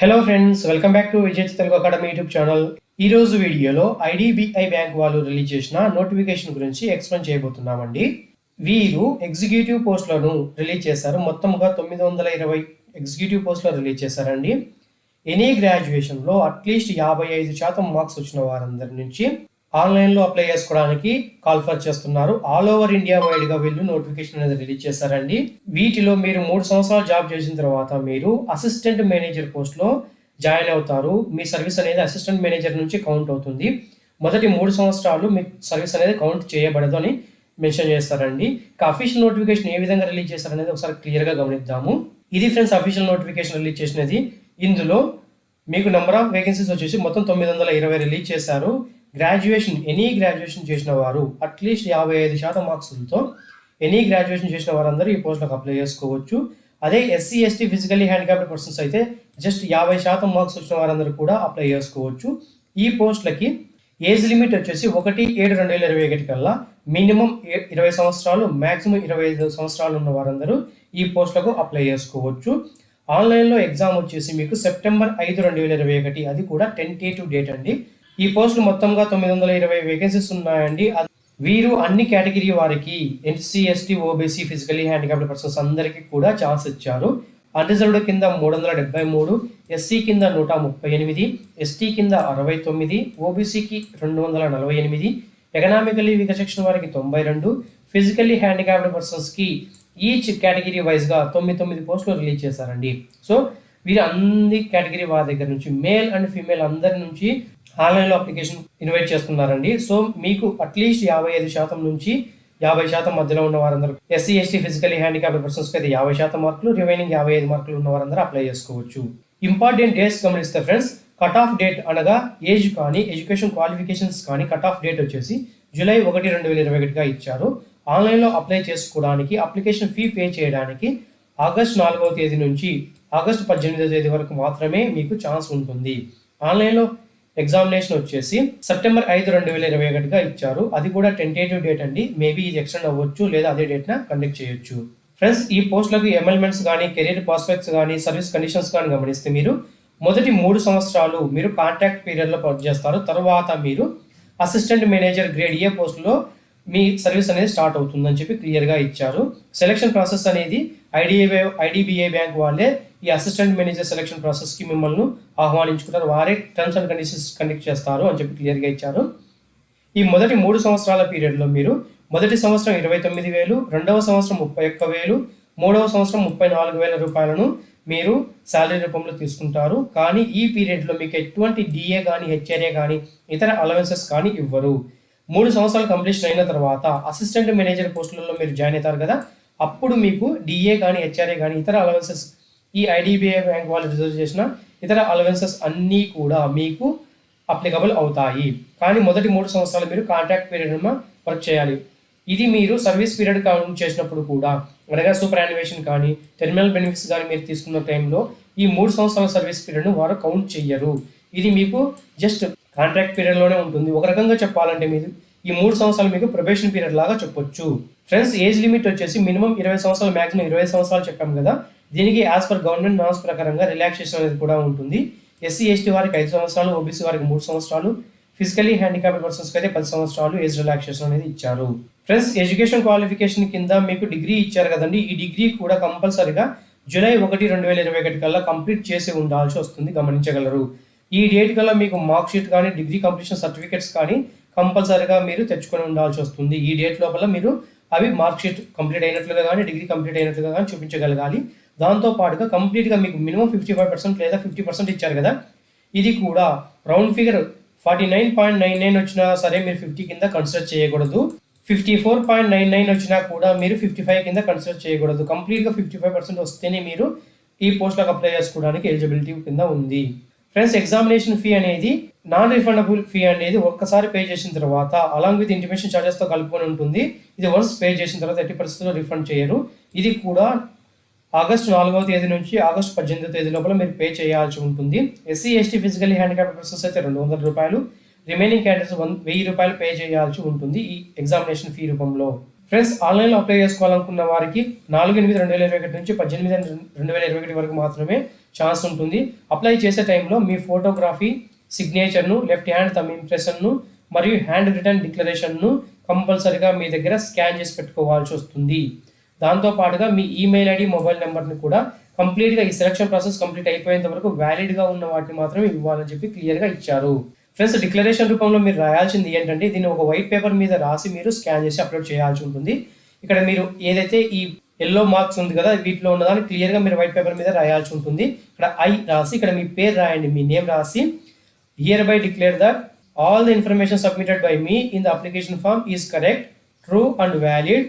Hello friends, welcome back to Vijay Telugu academy YouTube channel. ఈ రోజు వీడియోలో ఐడిబిఐ బ్యాంక్ వాళ్ళు రిలీజ్ చేసిన నోటిఫికేషన్ గురించి ఎక్స్ప్లెయిన్ చేయబోతున్నామండి. వీరు ఎగ్జిక్యూటివ్ పోస్టులను రిలీజ్ చేశారు. మొత్తంగా 920 ఎగ్జిక్యూటివ్ పోస్టులు రిలీజ్ చేశారండి. ఎనీ గ్రాడ్యుయేషన్లో అట్లీస్ట్ 55% మార్క్స్ వచ్చిన వారందరి నుంచి ఆన్లైన్లో అప్లై చేసుకోవడానికి కాల్ ఫర్ చేస్తున్నారు. ఆల్ ఓవర్ ఇండియా వైడ్గా వీళ్ళు నోటిఫికేషన్ అనేది రిలీజ్ చేశారండి. వీటిలో మీరు 3 సంవత్సరాలు జాబ్ చేసిన తర్వాత మీరు అసిస్టెంట్ మేనేజర్ పోస్ట్లో జాయిన్ అవుతారు. మీ సర్వీస్ అనేది అసిస్టెంట్ మేనేజర్ నుంచి కౌంట్ అవుతుంది. మొదటి 3 సంవత్సరాలు మీ సర్వీస్ అనేది కౌంట్ చేయబడదు అని మెన్షన్ చేస్తారండి. ఇక అఫీషియల్ నోటిఫికేషన్ ఏ విధంగా రిలీజ్ చేస్తారనేది ఒకసారి క్లియర్గా గమనిద్దాము. ఇది ఫ్రెండ్స్ అఫీషియల్ నోటిఫికేషన్ రిలీజ్ చేసినది. ఇందులో మీకు నెంబర్ ఆఫ్ వేకెన్సీస్ వచ్చేసి మొత్తం 920 రిలీజ్ చేశారు. ఎనీ గ్రాడ్యుయేషన్ చేసిన వారు అట్లీస్ట్ 55% మార్క్స్లతో ఎనీ గ్రాడ్యుయేషన్ చేసిన వారందరూ ఈ పోస్టులకు అప్లై చేసుకోవచ్చు. అదే SC ST physically handicapped persons అయితే జస్ట్ 50% మార్క్స్ వచ్చిన వారందరూ కూడా అప్లై చేసుకోవచ్చు. ఈ పోస్టులకి ఏజ్ లిమిట్ వచ్చేసి 1/7/2021 కల్లా మినిమం 20 సంవత్సరాలు, మ్యాక్సిమం 25 సంవత్సరాలు ఉన్న వారందరూ ఈ పోస్టులకు అప్లై చేసుకోవచ్చు. ఆన్లైన్లో ఎగ్జామ్ వచ్చేసి మీకు సెప్టెంబర్ 5, 2021, అది కూడా టెంటేటివ్ డేట్ అండి. ఈ పోస్టులు మొత్తంగా 920 వేకెన్సీస్ ఉన్నాయండి. వీరు అన్ని కేటగిరీ వారికి SC ST OBC physically handicapped persons అందరికీ కూడా ఛాన్స్ ఇచ్చారు. అన్రిజర్వ్డ్ కింద 373, ఎస్సీ కింద 138, ఎస్టీ కింద 69, ఓబీసీకి 248, ఎకనామికలీ వీకర్ సెక్షన్ వారికి 92, ఫిజికల్లీ హ్యాండిక్యాప్డ్ పర్సన్స్కి ఈచ్ కేటగిరీ వైజ్గా 9 పోస్టులు రిలీజ్ చేశారండి. సో వీరు అన్ని కేటగిరీ వారి దగ్గర నుంచి మేల్ అండ్ ఫీమేల్ అందరి నుంచి ఆన్లైన్లో అప్లికేషన్ ఇన్వైట్ చేస్తున్నారండి. సో మీకు అట్లీస్ట్ 55% నుంచి 50% మధ్యలో ఉన్న వారందరూ ఎస్సీ ఎస్టీ ఫిజికలీ హ్యాండిక్యాప్డ్ పర్సన్స్కి అయితే 50% మార్కులు, రిమైనింగ్ 55 మార్కులు ఉన్న వారందరూ అప్లై చేసుకోవచ్చు. ఇంపార్టెంట్ డేట్స్ గమనిస్తే ఫ్రెండ్స్, కట్ ఆఫ్ డేట్ అనగా ఏజ్ కానీ ఎడ్యుకేషన్ క్వాలిఫికేషన్స్ కానీ కట్ ఆఫ్ డేట్ వచ్చేసి జూలై 1, 2021గా ఇచ్చారు. ఆన్లైన్లో అప్లై చేసుకోవడానికి అప్లికేషన్ ఫీ పే చేయడానికి ఆగస్ట్ 4వ తేదీ నుంచి ఆగస్టు 18వ తేదీ వరకు మాత్రమే మీకు ఛాన్స్ ఉంటుంది. ఆన్లైన్లో ఎగ్జామినేషన్ వచ్చేసి సెప్టెంబర్ 5, 2021గా ఇచ్చారు. అది కూడా టెంటేటివ్ డేట్ అండి. మేబీ ఇది ఎక్స్టెండ్ అవ్వచ్చు, లేదా అదే డేట్న కండక్ట్ చేయొచ్చు. ఫ్రెండ్స్, ఈ పోస్టులకు ఎమ్మెల్మెంట్స్ కానీ, కెరీర్ ప్రాస్పెక్ట్స్ కానీ, సర్వీస్ కండిషన్స్ కానీ గమనిస్తే మీరు మొదటి 3 సంవత్సరాలు మీరు కాంట్రాక్ట్ పీరియడ్లో వర్క్ చేస్తారు. తర్వాత మీరు అసిస్టెంట్ మేనేజర్ గ్రేడ్ ఏ పోస్టులో మీ సర్వీస్ అనేది స్టార్ట్ అవుతుందని చెప్పి క్లియర్గా ఇచ్చారు. సెలక్షన్ ప్రాసెస్ అనేది ఐడిబిఐ బ్యాంక్ వాళ్ళే ఈ అసిస్టెంట్ మేనేజర్ సెలక్షన్ ప్రాసెస్కి మిమ్మల్ని ఆహ్వానించుకుంటారు. వారే టర్మ్స్ అండ్ కండిషన్స్ కండక్ట్ చేస్తారు అని చెప్పి క్లియర్గా ఇచ్చారు. ఈ మొదటి 3 సంవత్సరాల పీరియడ్లో మీరు మొదటి సంవత్సరం 29,000, రెండవ సంవత్సరం 31,000, మూడవ సంవత్సరం 34,000 రూపాయలను మీరు శాలరీ రూపంలో తీసుకుంటారు. కానీ ఈ పీరియడ్లో మీకు ఎటువంటి డిఏ కానీ, హెచ్ఆర్ఏ కానీ, ఇతర అలవెన్సెస్ కానీ ఇవ్వరు. 3 సంవత్సరాలు కంప్లీషన్ అయిన తర్వాత అసిస్టెంట్ మేనేజర్ పోస్టులలో మీరు జాయిన్ అవుతారు కదా, అప్పుడు మీకు డిఏ కానీ, హెచ్ఆర్ఏ కానీ, ఇతర అలవెన్సెస్, ఈ ఐడిబిఐ బ్యాంక్ వాళ్ళు రిజర్వ్ చేసిన ఇతర అలవెన్సెస్ అన్నీ కూడా మీకు అప్లికబుల్ అవుతాయి. కానీ మొదటి 3 సంవత్సరాలు మీరు కాంట్రాక్ట్ పీరియడ్ వర్క్ చేయాలి. ఇది మీరు సర్వీస్ పీరియడ్ కౌంట్ చేసినప్పుడు కూడా, అనగా సూపర్ యాన్యువేషన్ కానీ, టెర్మినల్ బెనిఫిట్స్ కానీ మీరు తీసుకున్న టైంలో ఈ 3 సంవత్సరాల సర్వీస్ పీరియడ్ను వారు కౌంట్ చెయ్యరు. ఇది మీకు జస్ట్ కాంట్రాక్ట్ పీరియడ్లోనే ఉంటుంది. ఒక రకంగా చెప్పాలంటే మీరు ఈ 3 సంవత్సరాలు మీకు ప్రొబేషన్ పీరియడ్ లాగా చెప్పొచ్చు. ఫ్రెండ్స్, ఏజ్ లిమిట్ వచ్చేసి మినిమం 20 సంవత్సరాలు, మ్యాక్సిమం 20 సంవత్సరాలు చెప్పాం కదా. దీనికి యాజ్ పర్ గవర్నమెంట్ నామ్స్ ప్రకారంగా రిలాక్సేషన్ అనేది కూడా ఉంటుంది. ఎస్సీ ఎస్టీ వారికి 5 సంవత్సరాలు, ఓబీసీ వారికి 3 సంవత్సరాలు, ఫిజికలీ హ్యాండిక్యాప్డ్ పర్సన్స్కి అయితే 10 సంవత్సరాలు ఏజ్ రిలాక్సేషన్ అనేది ఇచ్చారు. ఫ్రెండ్స్, ఎడ్యుకేషన్ క్వాలిఫికేషన్ కింద మీకు డిగ్రీ ఇచ్చారు కదండి. ఈ డిగ్రీ కూడా కంపల్సరీగా జూలై 1, 2021 కల్లా కంప్లీట్ చేసి ఉండాల్సి వస్తుంది, గమనించగలరు. ఈ డేట్ కల్లా మీకు మార్క్ షీట్ కానీ, డిగ్రీ కంప్లీషన్ సర్టిఫికేట్స్ కానీ కంపల్సరీగా మీరు తెచ్చుకొని ఉండాల్సి వస్తుంది. ఈ డేట్ లోపల మీరు అవి మార్క్ షీట్ కంప్లీట్ అయినట్లుగా కానీ, డిగ్రీ కంప్లీట్ అయినట్లుగా కానీ చూపించగలగాలి. దాంతో పాటుగా కంప్లీట్గా మీకు మినిమం 55% లేదా 50% ఇచ్చారు కదా, ఇది కూడా రౌండ్ ఫిగర్ 49.99 వచ్చినా సరే మీరు 50 కింద కన్సిడర్ చేయకూడదు. 54.99 వచ్చినా కూడా మీరు 55 కింద కన్సిడర్ చేయకూడదు. కంప్లీట్గా 55% వస్తేనే మీరు ఈ పోస్టులకు అప్లై చేసుకోవడానికి ఎలిజిబిలిటీ కింద ఉంది. ఫ్రెండ్స్, ఎగ్జామినేషన్ ఫీ అనేది నాన్ రిఫండబుల్ ఫీ అనేది ఒక్కసారి పే చేసిన తర్వాత అలాంగ్ విత్ ఇంటిమేషన్ ఛార్జెస్తో కలుపుకొని ఉంటుంది. ఇది వన్స్ పే చేసిన తర్వాత 30% రిఫండ్ చేయరు. ఇది కూడా ఆగస్టు 4వ తేదీ నుంచి ఆగస్టు 18వ తేదీ లోపల మీరు పే చేయాల్సి ఉంటుంది. SC ST physically handicapped persons అయితే 200 రూపాయలు, రిమైనింగ్ క్యాండిడేట్స్ 1000 రూపాయలు పే చేయాల్సి ఉంటుంది ఈ ఎగ్జామినేషన్ ఫీ రూపంలో. ఫ్రెండ్స్, ఆన్లైన్లో అప్లై చేసుకోవాలనుకున్న వారికి 4/8/2021 నుంచి 18/2/2021 వరకు మాత్రమే ఛాన్స్ ఉంటుంది. అప్లై చేసే టైంలో మీ ఫోటోగ్రఫీ, సిగ్నేచర్ను, లెఫ్ట్ హ్యాండ్ థంబ్ ఇంప్రెషన్ను మరియు హ్యాండ్ రిటర్న్ డిక్లరేషన్ను కంపల్సరీగా మీ దగ్గర స్కాన్ చేసి పెట్టుకోవాల్సి వస్తుంది. దాంతోపాటుగా మీ ఈమెయిల్ ఐడి, మొబైల్ నెంబర్ని కూడా కంప్లీట్గా ఈ సెలక్షన్ ప్రాసెస్ కంప్లీట్ అయిపోయేంత వరకు వ్యాలిడ్గా ఉన్న వాటిని మాత్రమే ఇవ్వాలని చెప్పి క్లియర్గా ఇచ్చారు. ఫ్రెండ్స్, డిక్లరేషన్ రూపంలో మీరు రాయాల్సింది ఏంటంటే, దీన్ని ఒక వైట్ పేపర్ మీద రాసి మీరు స్కాన్ చేసి అప్లోడ్ చేయాల్సి ఉంటుంది. ఇక్కడ మీరు ఏదైతే ఈ ఎల్లో మార్క్స్ ఉంది కదా, వీటిలో ఉన్నదాన్ని క్లియర్గా మీరు వైట్ పేపర్ మీద రాయాల్సి ఉంటుంది. ఇక్కడ ఐ రాసి ఇక్కడ మీ పేరు రాయండి, మీ నేమ్ రాసి hereby declare that all the information submitted by me in the application form is correct, true and valid.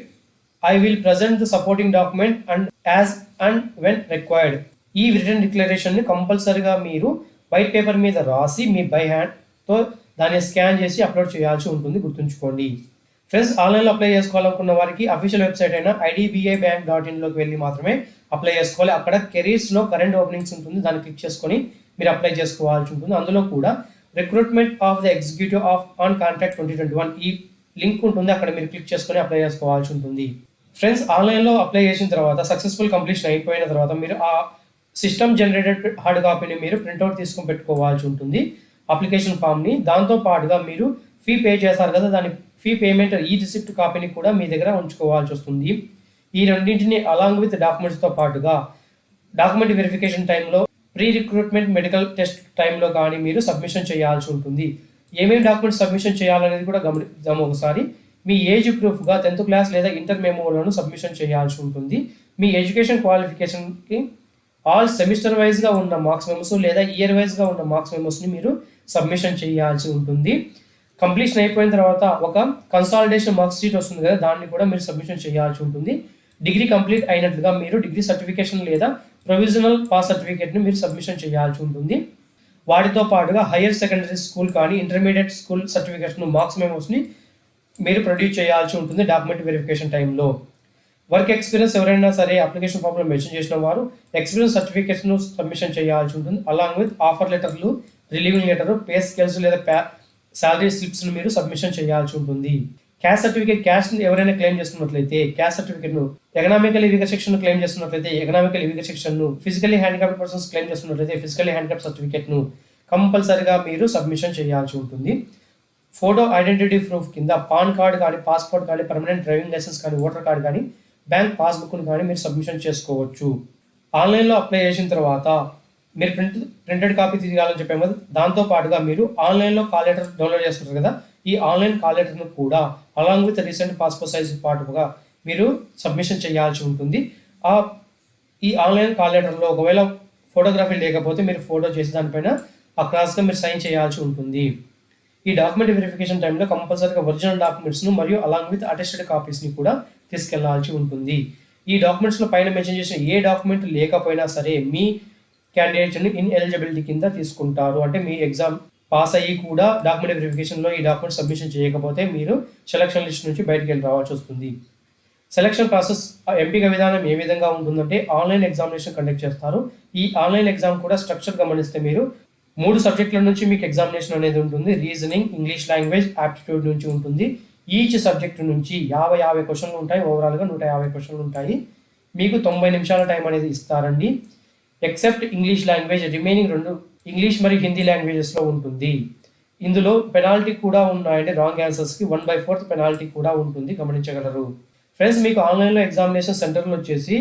I will present the supporting document and as and when required. ఈ return declaration ని కంపల్సరీగా మీరు white paper మీద రాసి me by hand తో దాన్ని scan చేసి upload చేయాల్సి ఉంటుంది, గుర్తుంచుకోండి. ఫ్రెండ్స్, ఆన్లైన్లో అప్లై చేసుకోవాలనుకున్న వారికి అఫీషియల్ వెబ్సైట్ అయిన idbibank.in లోకి వెళ్ళి మాత్రమే అప్లై చేసుకోవాలి. అక్కడ కెరీర్స్లో కరెంట్ ఓపెనింగ్స్ ఉంటుంది, దాన్ని క్లిక్ చేసుకొని మీరు అప్లై చేసుకోవాల్సి ఉంటుంది. అందులో కూడా recruitment of the executive of on contract 2021 ఈ లింక్ ఉంటుంది, అక్కడ మీరు క్లిక్ చేసుకొని అప్లై చేసుకోవాల్సి ఉంటుంది. ఫ్రెండ్స్, ఆన్లైన్లో అప్లై చేసిన తర్వాత సక్సెస్ఫుల్ కంప్లీషన్ అయిపోయిన తర్వాత మీరు ఆ సిస్టమ్ జనరేటెడ్ హార్డ్ కాపీని మీరు ప్రింట్అవుట్ తీసుకొని పెట్టుకోవాల్సి ఉంటుంది, అప్లికేషన్ ఫామ్ని. దాంతో పాటుగా మీరు ఫీ పే చేస్తారు కదా, దాని ఫీ పేమెంట్ ఈ రిసిప్ట్ కాపీని కూడా మీ దగ్గర ఉంచుకోవాల్సి వస్తుంది. ఈ రెండింటిని అలాంగ్ విత్ డాక్యుమెంట్స్తో పాటుగా డాక్యుమెంట్ వెరిఫికేషన్ టైంలో, ప్రీ రిక్రూట్మెంట్ మెడికల్ టెస్ట్ టైంలో కానీ మీరు సబ్మిషన్ చేయాల్సి ఉంటుంది. ఏమేమి డాక్యుమెంట్స్ సబ్మిషన్ చేయాలనేది కూడా గమనిద్దాం ఒకసారి. మీ ఏజ్ ప్రూఫ్గా 10th క్లాస్ లేదా ఇంటర్ మెమోలను సబ్మిషన్ చేయాల్సి ఉంటుంది. మీ ఎడ్యుకేషన్ క్వాలిఫికేషన్కి ఆల్ సెమిస్టర్ వైజ్గా ఉన్న మార్క్స్ మెమోస్ లేదా ఇయర్ వైజ్గా ఉన్న మార్క్స్ మెమోస్ని మీరు సబ్మిషన్ చేయాల్సి ఉంటుంది. కంప్లీషన్ అయిపోయిన తర్వాత ఒక కన్సాలిడేషన్ మార్క్స్ షీట్ వస్తుంది కదా, దాన్ని కూడా మీరు సబ్మిషన్ చేయాల్సి ఉంటుంది. డిగ్రీ కంప్లీట్ అయినట్లుగా మీరు డిగ్రీ సర్టిఫికేషన్ లేదా ప్రొవిజనల్ పాస్ సర్టిఫికేట్ని మీరు సబ్మిషన్ చేయాల్సి ఉంటుంది. వాటితో పాటుగా హైయర్ సెకండరీ స్కూల్ కానీ ఇంటర్మీడియట్ స్కూల్ సర్టిఫికేషన్ మార్క్స్ మెమోస్ని మీరు ప్రొడ్యూస్ చేయాల్సి ఉంటుంది డాక్యుమెంట్ వెరిఫికేషన్ టైంలో. వర్క్ ఎక్స్పీరియన్స్ ఎవరైనా సరే అప్లికేషన్ ఫామ్లో మెన్షన్ చేసిన వారు ఎక్స్పీరియన్స్ సర్టిఫికేట్ను సబ్మిషన్ చేయాల్సి ఉంటుంది. అలాంగ్ విత్ ఆఫర్ లెటర్లు, రిలీవింగ్ లెటర్, పే స్కేల్స్ లేదా శాలరీ స్లిప్స్ను మీరు సబ్మిషన్ చేయాల్సి ఉంటుంది. క్యాస్ట్ సర్టిఫికేట్, క్యాస్ట్ ఎవరైనా క్లెయిమ్ చేస్తున్నట్లయితే క్యాస్ట్ సర్టిఫికేట్ను, ఎకనామికల్ వీకర్ సెక్షన్ క్లెయిమ్ చేస్తున్నట్లయితే ఎకనామికల్ వీకర్ సెక్షన్ను, ఫిజికల్లీ హ్యాండిక్యాప్డ్ పర్సన్స్ క్లెయిమ్ చేస్తున్నట్లయితే ఫిజికల్లీ హ్యాండిక్యాప్డ్ సర్టిఫికేట్ను కంపల్సరీగా మీరు సబ్మిషన్ చేయాల్సి ఉంటుంది. ఫోటో ఐడెంటిటీ ప్రూఫ్ కింద పాన్ కార్డ్ కానీ, పాస్పోర్ట్ కానీ, పర్మనెంట్ డ్రైవింగ్ లైసెన్స్ కానీ, ఓటర్ కార్డ్ కానీ, బ్యాంక్ పాస్బుక్ని కానీ మీరు సబ్మిషన్ చేసుకోవచ్చు. ఆన్లైన్లో అప్లై చేసిన తర్వాత మీరు ప్రింటెడ్ కాపీ తీయాలని చెప్పాము కదా, దాంతో పాటుగా మీరు ఆన్లైన్లో కాల్ లెటర్ డౌన్లోడ్ చేసుకుంటారు కదా, ఈ ఆన్లైన్ కాల్ లెటర్ను కూడా along with recent passport size పాటుగా మీరు సబ్మిషన్ చేయాల్సి ఉంటుంది. ఈ ఆన్లైన్ కాల్ లెటర్లో ఒకవేళ ఫోటోగ్రఫీ లేకపోతే మీరు ఫోటో చేసి దానిపైన అక్రాస్గా మీరు సైన్ చేయాల్సి ఉంటుంది. ఈ డాక్యుమెంట్ వెరిఫికేషన్ టైంలో కంపల్సరీగా ఒరిజినల్ డాక్యుమెంట్స్ను మరియు అలాంగ్ విత్ అటెస్టెడ్ కాపీస్ని కూడా తీసుకెళ్లాల్సి ఉంటుంది. ఈ డాక్యుమెంట్స్లో పైన మెన్షన్ చేసిన ఏ డాక్యుమెంట్ లేకపోయినా సరే మీ క్యాండిడేట్ని ఇన్ఎలిజిబిలిటీ కింద తీసుకుంటారు. అంటే మీ ఎగ్జామ్ పాస్ అయ్యి కూడా డాక్యుమెంట్ వెరిఫికేషన్లో ఈ డాక్యుమెంట్ సబ్మిషన్ చేయకపోతే మీరు సెలక్షన్ లిస్ట్ నుంచి బయటకు వెళ్ళి రావాల్సి వస్తుంది. సెలక్షన్ ప్రాసెస్ ఎంపిక విధానం ఏ విధంగా ఉంటుందంటే ఆన్లైన్ ఎగ్జామినేషన్ కండక్ట్ చేస్తారు. ఈ ఆన్లైన్ ఎగ్జామ్ కూడా స్ట్రక్చర్ గమనిస్తే మీరు 3 సబ్జెక్టుల నుంచి మీకు ఎగ్జామినేషన్ అనేది ఉంటుంది. రీజనింగ్, ఇంగ్లీష్ లాంగ్వేజ్, ఆప్టిట్యూడ్ నుంచి ఉంటుంది. ఈచ్ సబ్జెక్టు నుంచి 50 క్వశ్చన్లు ఉంటాయి. ఓవరాల్గా 150 క్వశ్చన్లు ఉంటాయి. మీకు 90 నిమిషాల టైం అనేది ఇస్తారండి. Except English language, remaining 2 English మరియు హిందీ లాంగ్వేజెస్లో ఉంటుంది. ఇందులో పెనాల్టీ కూడా ఉన్నాయంటే రాంగ్ ఆన్సర్స్కి 1/4 పెనాల్టీ కూడా ఉంటుంది, గమనించగలరు. ఫ్రెండ్స్, మీకు ఆన్లైన్లో ఎగ్జామినేషన్ సెంటర్లు వచ్చేసి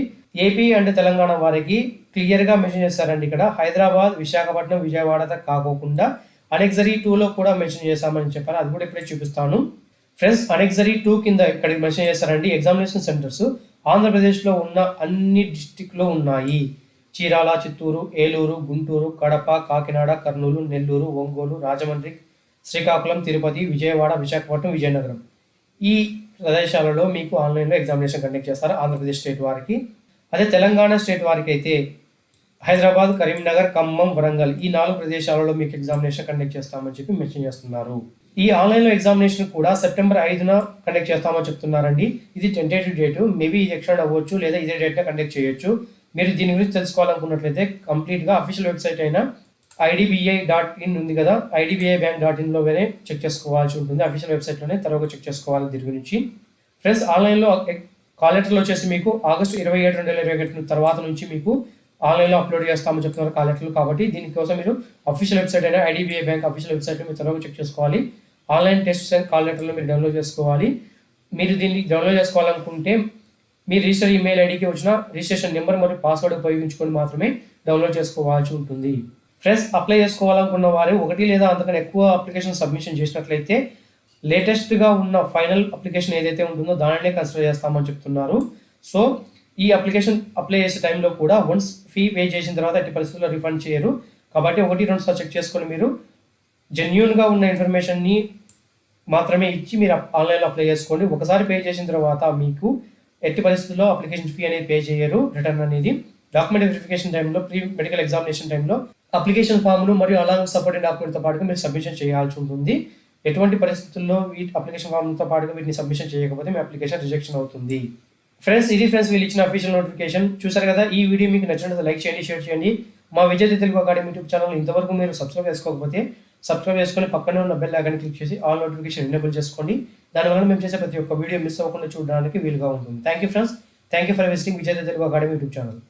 ఏపీ అండ్ తెలంగాణ వారికి క్లియర్గా మెన్షన్ చేస్తారండి. ఇక్కడ హైదరాబాద్, విశాఖపట్నం, విజయవాడ కాకోకుండా అనెక్సరీ 2లో కూడా మెన్షన్ చేశామని చెప్పారు, అది కూడా ఇప్పుడే చూపిస్తాను. ఫ్రెండ్స్, అనెక్సరీ 2 కింద ఇక్కడ మెన్షన్ చేస్తారండి ఎగ్జామినేషన్ సెంటర్స్ ఆంధ్రప్రదేశ్లో ఉన్న అన్ని డిస్టిక్లో ఉన్నాయి. చీరాల, చిత్తూరు, ఏలూరు, గుంటూరు, కడప, కాకినాడ, కర్నూలు, నెల్లూరు, ఒంగోలు, రాజమండ్రి, శ్రీకాకుళం, తిరుపతి, విజయవాడ, విశాఖపట్నం, విజయనగరం ఈ ప్రదేశాలలో మీకు ఆన్లైన్లో ఎగ్జామినేషన్ కండక్ట్ చేస్తారు ఆంధ్రప్రదేశ్ స్టేట్ వారికి. అదే తెలంగాణ స్టేట్ వారికి అయితే హైదరాబాద్, కరీంనగర్, ఖమ్మం, వరంగల్ ఈ 4 ప్రదేశాలలో మీకు ఎగ్జామినేషన్ కండక్ట్ చేస్తామని చెప్పి మెన్షన్ చేస్తున్నారు. ఈ ఆన్లైన్లో ఎగ్జామినేషన్ కూడా సెప్టెంబర్ 5న కండక్ట్ చేస్తామని చెప్తున్నారండి. ఇది టెంటేటివ్ డేటు, మేబీ ఇది ఎక్స్టెండ్ అవ్వచ్చు లేదా ఇదే డేట్న కండక్ట్ చేయొచ్చు. మీరు దీని గురించి తెలుసుకోవాలనుకున్నట్లయితే కంప్లీట్గా అఫీషియల్ వెబ్సైట్ అయిన idbi.in ఉంది కదా, idbibank.inలోనే చెక్ చేసుకోవాల్సి ఉంటుంది. అఫీషియల్ వెబ్సైట్లోనే తర్వాత చెక్ చేసుకోవాలి దీని గురించి. ఫ్రెండ్స్ ఆన్లైన్లో కాల్ లెటర్లో వచ్చేసి మీకు ఆగస్టు 27, 2021 తర్వాత నుంచి మీకు ఆన్లైన్లో అప్లోడ్ చేస్తామని చెప్తున్నారు కాల్ లెటర్లు. కాబట్టి దీనికోసం మీరు అఫీషియల్ వెబ్సైట్ అయినా ఐడిబిఐ బ్యాంక్ అఫీషియల్ వెబ్సైట్లో మీరు త్వరగా చెక్ చేసుకోవాలి. ఆన్లైన్ టెస్ట్ కాల్ లెటర్లు మీరు డౌన్లోడ్ చేసుకోవాలి. మీరు దీన్ని డౌన్లోడ్ చేసుకోవాలనుకుంటే మీ రిజిస్టర్ ఈమెయిల్ ఐడికి వచ్చిన రిజిస్ట్రేషన్ నెంబర్ మరియు పాస్వర్డ్ ఉపయోగించుకొని మాత్రమే డౌన్లోడ్ చేసుకోవాల్సి ఉంటుంది. ఫ్రెండ్స్ అప్లై చేసుకోవాలనుకున్న వారు 1 లేదా అంతకన్నా ఎక్కువ అప్లికేషన్ సబ్మిషన్ చేసినట్లయితే లేటెస్ట్గా ఉన్న ఫైనల్ అప్లికేషన్ ఏదైతే ఉంటుందో దానినే కన్సిడర్ చేస్తామని చెప్తున్నారు. సో ఈ అప్లికేషన్ అప్లై చేసే టైంలో కూడా వన్స్ ఫీ పే చేసిన తర్వాత ఎట్టి పరిస్థితుల్లో రిఫండ్ చేయరు. కాబట్టి 1-2 సార్లు చెక్ చేసుకొని మీరు జెన్యూన్గా ఉన్న ఇన్ఫర్మేషన్ని మాత్రమే ఇచ్చి మీరు ఆన్లైన్లో అప్లై చేసుకోండి. ఒకసారి పే చేసిన తర్వాత మీకు ఎట్టి పరిస్థితుల్లో అప్లికేషన్ ఫీ అనేది పే చేయరు. రిటర్న్ అనేది డాక్యుమెంట్ వెరిఫికేషన్ టైంలో, ప్రీ మెడికల్ ఎగ్జామినేషన్ టైంలో అప్లికేషన్ ఫామ్ను మరియు అలాగే సపోర్టింగ్ డాక్యుమెంట్తో పాటుగా మీరు సబ్మిషన్ చేయాల్సి ఉంటుంది. ఎటువంటి పరిస్థితుల్లో అప్లికేషన్ ఫామ్తో పాటుగా వీటిని సబ్మిషన్ చేయకపోతే మీ అప్లికేషన్ రిజెక్షన్ అవుతుంది. ఫ్రెండ్స్ వీళ్ళు ఇచ్చిన అఫీషియల్ నోటిఫికేషన్ చూసారు కదా. ఈ వీడియో మీకు నచ్చినట్లయితే లైక్ చేయండి, షేర్ చేయండి. మా విజేత తెలుగు అకాడమీ యూట్యూబ్ ఛానల్ ఇంతవరకు మీరు సబ్స్క్రైబ్ చేసుకోకపోతే సబ్స్క్రైబ్ చేసుకొని పక్కనే ఉన్న బెల్ ఐకాన్ క్లిక్ చేసి ఆల్ నోటిఫికేషన్ ఎనేబుల్ చేసుకోండి. దానివల్ల మేము చేసే ప్రతి ఒక్క వీడియో మిస్ అవ్వకుండా చూడడానికి వీలుగా ఉంటుంది. Thank you friends. Thank you for visiting విజేత తెలుగు అకాడమీ యూట్యూబ్ ఛానల్.